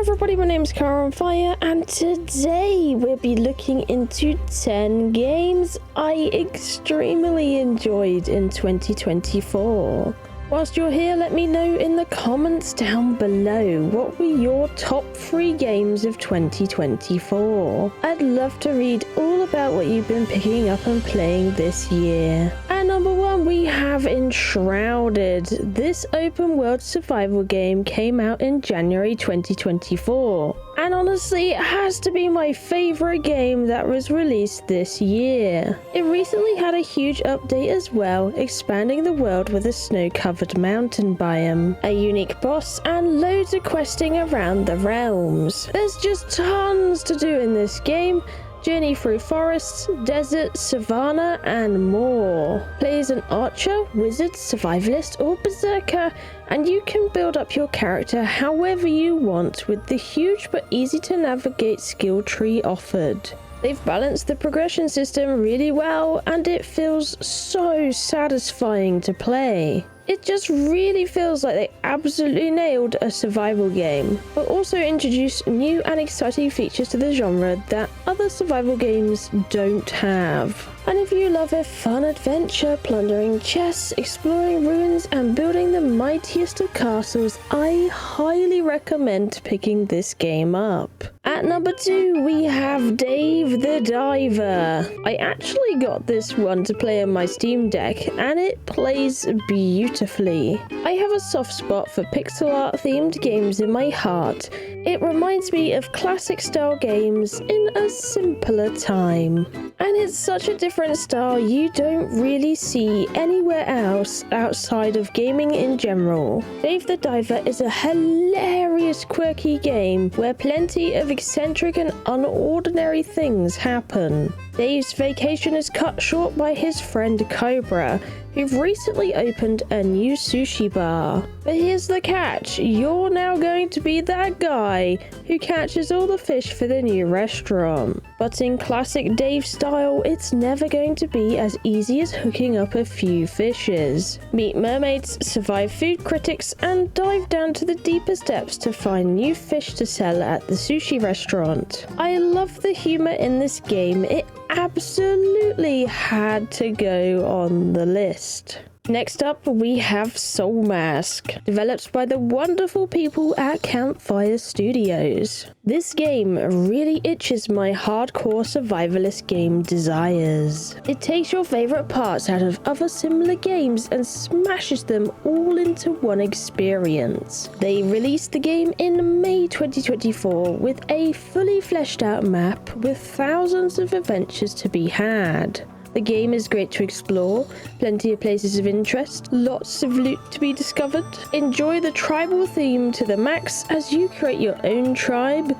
everybody, my name is Kiahonfire, and today we'll be looking into 10 games I extremely enjoyed in 2024. Whilst you're here, let me know in the comments down below what were your top 3 games of 2024. I'd love to read all about what you've been picking up and playing this year. At number 1 we have Enshrouded. This open world survival game came out in January 2024. And honestly, it has to be my favourite game that was released this year. It recently had a huge update as well, expanding the world with a snow-covered mountain biome, a unique boss, and loads of questing around the realms. There's just tons to do in this game. Journey through forests, desert, savanna, and more. Play as an archer, wizard, survivalist, or berserker, and you can build up your character however you want with the huge but easy to navigate skill tree offered. They've balanced the progression system really well, and it feels so satisfying to play. It just really feels like they absolutely nailed a survival game, but also introduced new and exciting features to the genre that other survival games don't have. And if you love a fun adventure, plundering chests, exploring ruins, and building the mightiest of castles, I highly recommend picking this game up. At number 2, we have Dave the Diver. I actually got this one to play on my Steam Deck, and it plays beautifully. I have a soft spot for pixel art themed games in my heart. It reminds me of classic style games in a simpler time. And it's such a different style you don't really see anywhere else outside of gaming in general. Dave the Diver is a hilarious, quirky game where plenty of eccentric and unordinary things happen. Dave's vacation is cut short by his friend Cobra, who've recently opened a new sushi bar. But here's the catch, you're now going to be that guy who catches all the fish for the new restaurant. But in classic Dave style, it's never going to be as easy as hooking up a few fishes. Meet mermaids, survive food critics, and dive down to the deepest depths to find new fish to sell at the sushi restaurant. I love the humor in this game. It absolutely had to go on the list. Next up, we have Soulmask, developed by the wonderful people at Campfire Studios. This game really itches my hardcore survivalist game desires. It takes your favourite parts out of other similar games and smashes them all into one experience. They released the game in May 2024 with a fully fleshed out map with thousands of adventures to be had. The game is great to explore, plenty of places of interest, lots of loot to be discovered. Enjoy the tribal theme to the max as you create your own tribe,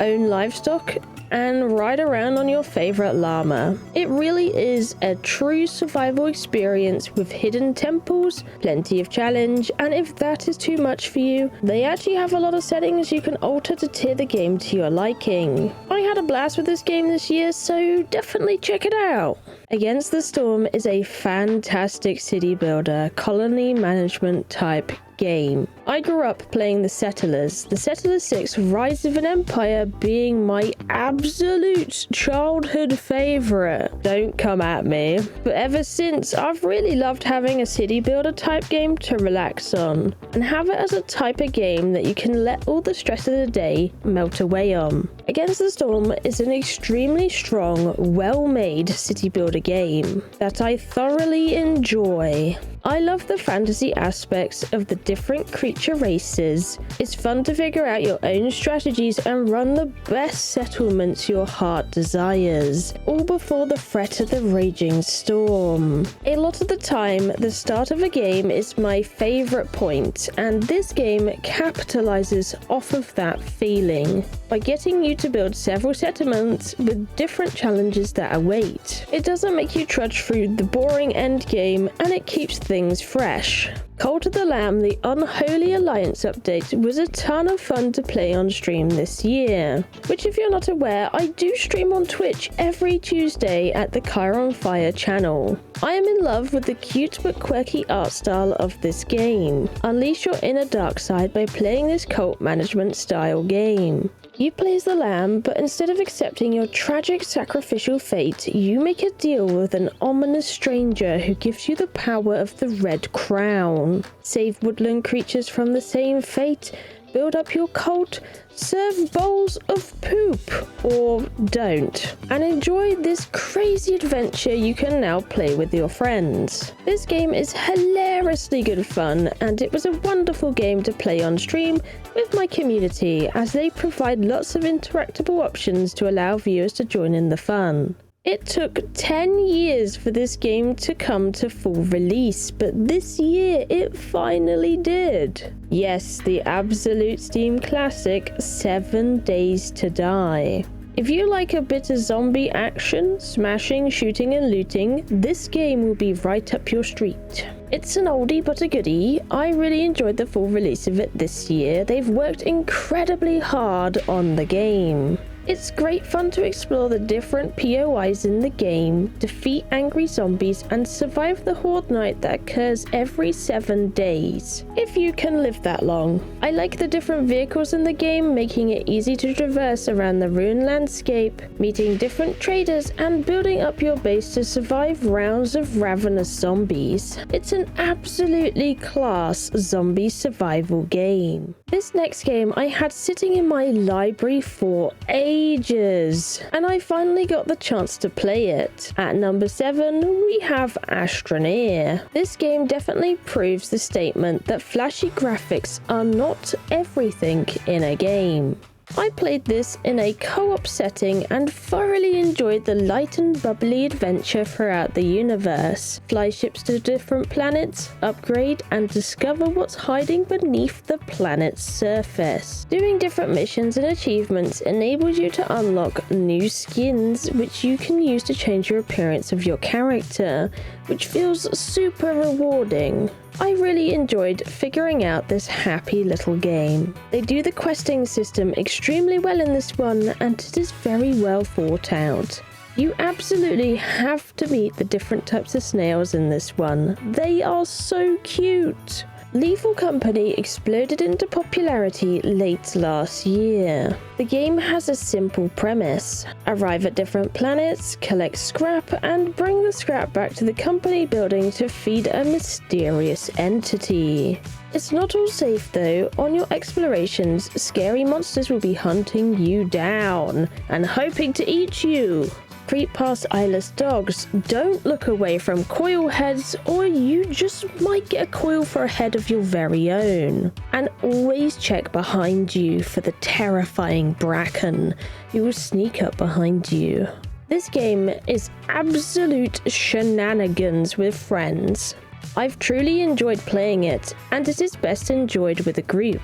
own livestock, and ride around on your favorite llama. It really is a true survival experience with hidden temples, plenty of challenge, and if that is too much for you, they actually have a lot of settings you can alter to tier the game to your liking. I had a blast with this game this year, so definitely check it out. Against the Storm is a fantastic city builder, colony management type game. I grew up playing The Settlers 6 Rise of an Empire being my absolute childhood favourite. Don't come at me. But ever since, I've really loved having a city builder type game to relax on, and have it as a type of game that you can let all the stress of the day melt away on. Against the Storm is an extremely strong, well-made city builder game that I thoroughly enjoy. I love the fantasy aspects of the different creature races. It's fun to figure out your own strategies and run the best settlements your heart desires, all before the threat of the raging storm. A lot of the time, the start of a game is my favourite point, and this game capitalizes off of that feeling by getting you to build several settlements with different challenges that await. It doesn't make you trudge through the boring end game, and it keeps things things fresh. Cult of the Lamb, the Unholy Alliance update, was a ton of fun to play on stream this year. Which, if you're not aware, I do stream on Twitch every Tuesday at the Kiahonfire channel. I am in love with the cute but quirky art style of this game. Unleash your inner dark side by playing this cult management style game. You play as the lamb, but instead of accepting your tragic sacrificial fate, you make a deal with an ominous stranger who gives you the power of the Red Crown. Save woodland creatures from the same fate, build up your cult, serve bowls of poop, or don't, and enjoy this crazy adventure you can now play with your friends. This game is hilariously good fun, and it was a wonderful game to play on stream with my community, as they provide lots of interactable options to allow viewers to join in the fun. It took 10 years for this game to come to full release, but this year it finally did. Yes, the absolute Steam classic, 7 Days to Die. If you like a bit of zombie action, smashing, shooting and looting, this game will be right up your street. It's an oldie but a goodie. I really enjoyed the full release of it this year. They've worked incredibly hard on the game. It's great fun to explore the different POIs in the game, defeat angry zombies, and survive the horde night that occurs every 7 days, if you can live that long. I like the different vehicles in the game, making it easy to traverse around the ruined landscape, meeting different traders, and building up your base to survive rounds of ravenous zombies. It's an absolutely class zombie survival game. This next game I had sitting in my library for ages, and I finally got the chance to play it. At number 7, we have Astroneer. This game definitely proves the statement that flashy graphics are not everything in a game. I played this in a co-op setting and thoroughly enjoyed the light and bubbly adventure throughout the universe. Fly ships to different planets, upgrade, and discover what's hiding beneath the planet's surface. Doing different missions and achievements enables you to unlock new skins, which you can use to change your appearance of your character, which feels super rewarding. I really enjoyed figuring out this happy little game. They do the questing system extremely well in this one, and it is very well thought out. You absolutely have to meet the different types of snails in this one. They are so cute. Lethal Company exploded into popularity late last year. The game has a simple premise. Arrive at different planets, collect scrap, and bring the scrap back to the company building to feed a mysterious entity. It's not all safe though. On your explorations, scary monsters will be hunting you down and hoping to eat you. Creep past eyeless dogs, don't look away from coil heads or you just might get a coil for a head of your very own. And always check behind you for the terrifying bracken who will sneak up behind you. This game is absolute shenanigans with friends. I've truly enjoyed playing it, and it is best enjoyed with a group.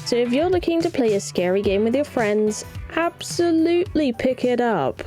So if you're looking to play a scary game with your friends, absolutely pick it up.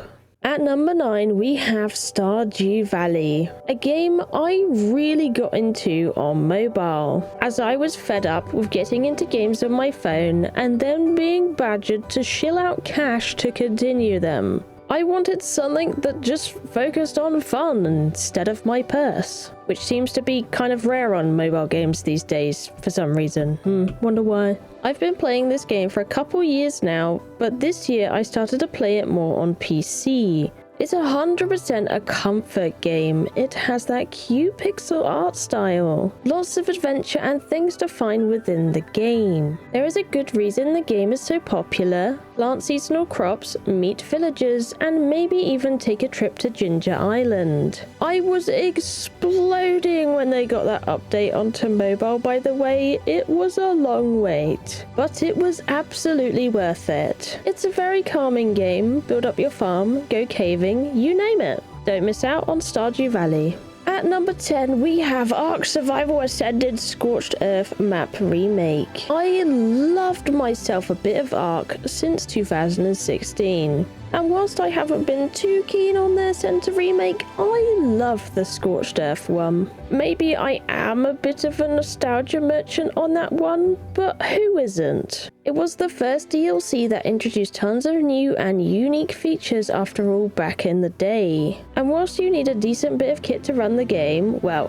At number 9, we have Stardew Valley, a game I really got into on mobile, as I was fed up with getting into games on my phone and then being badgered to shill out cash to continue them. I wanted something that just focused on fun instead of my purse, which seems to be kind of rare on mobile games these days for some reason. Wonder why. I've been playing this game for a couple years now, but this year I started to play it more on PC. It's 100% a comfort game. It has that cute pixel art style. Lots of adventure and things to find within the game. There is a good reason the game is so popular. Plant seasonal crops, meet villagers, and maybe even take a trip to Ginger Island. I was exploding when they got that update onto mobile, by the way. It was a long wait, but it was absolutely worth it. It's a very calming game. Build up your farm, go caving, you name it. Don't miss out on Stardew Valley. At number 10, we have Ark Survival Ascended Scorched Earth Map Remake. I loved myself a bit of Ark since 2016. And whilst I haven't been too keen on their Center remake, I love the Scorched Earth one. Maybe I am a bit of a nostalgia merchant on that one, but who isn't? It was the first DLC that introduced tons of new and unique features after all back in the day. And whilst you need a decent bit of kit to run the game, well,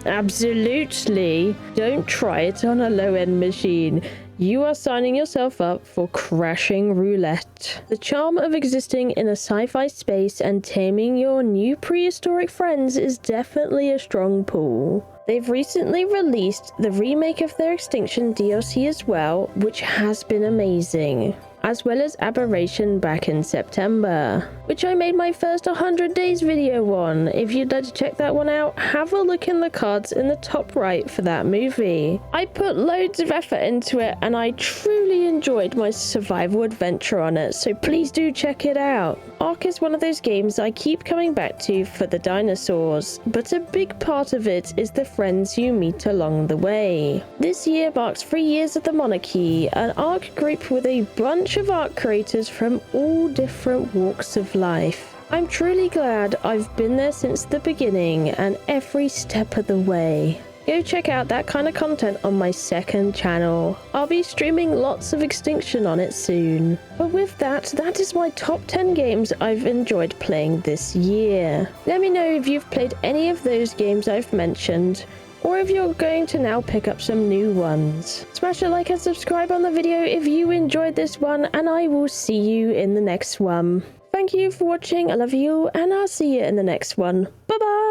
absolutely, don't try it on a low-end machine. You are signing yourself up for crashing roulette. The charm of existing in a sci-fi space and taming your new prehistoric friends is definitely a strong pull. They've recently released the remake of their Extinction DLC as well, which has been amazing, as well as Aberration back in September, which I made my first 100 days video on. If you'd like to check that one out, have a look in the cards in the top right for that movie. I put loads of effort into it and I truly enjoyed my survival adventure on it, so please do check it out. Ark is one of those games I keep coming back to for the dinosaurs, but a big part of it is the friends you meet along the way. This year marks 3 years of the monarchy, an Ark group with a bunch of Ark creators from all different walks of life. I'm truly glad I've been there since the beginning and every step of the way. Go check out that kind of content on my second channel. I'll be streaming lots of Extinction on it soon. But with that is my top 10 games I've enjoyed playing this year. Let me know if you've played any of those games I've mentioned, or if you're going to now pick up some new ones. Smash a like and subscribe on the video if you enjoyed this one, and I will see you in the next one. Thank you for watching, I love you, and I'll see you in the next one. Bye bye!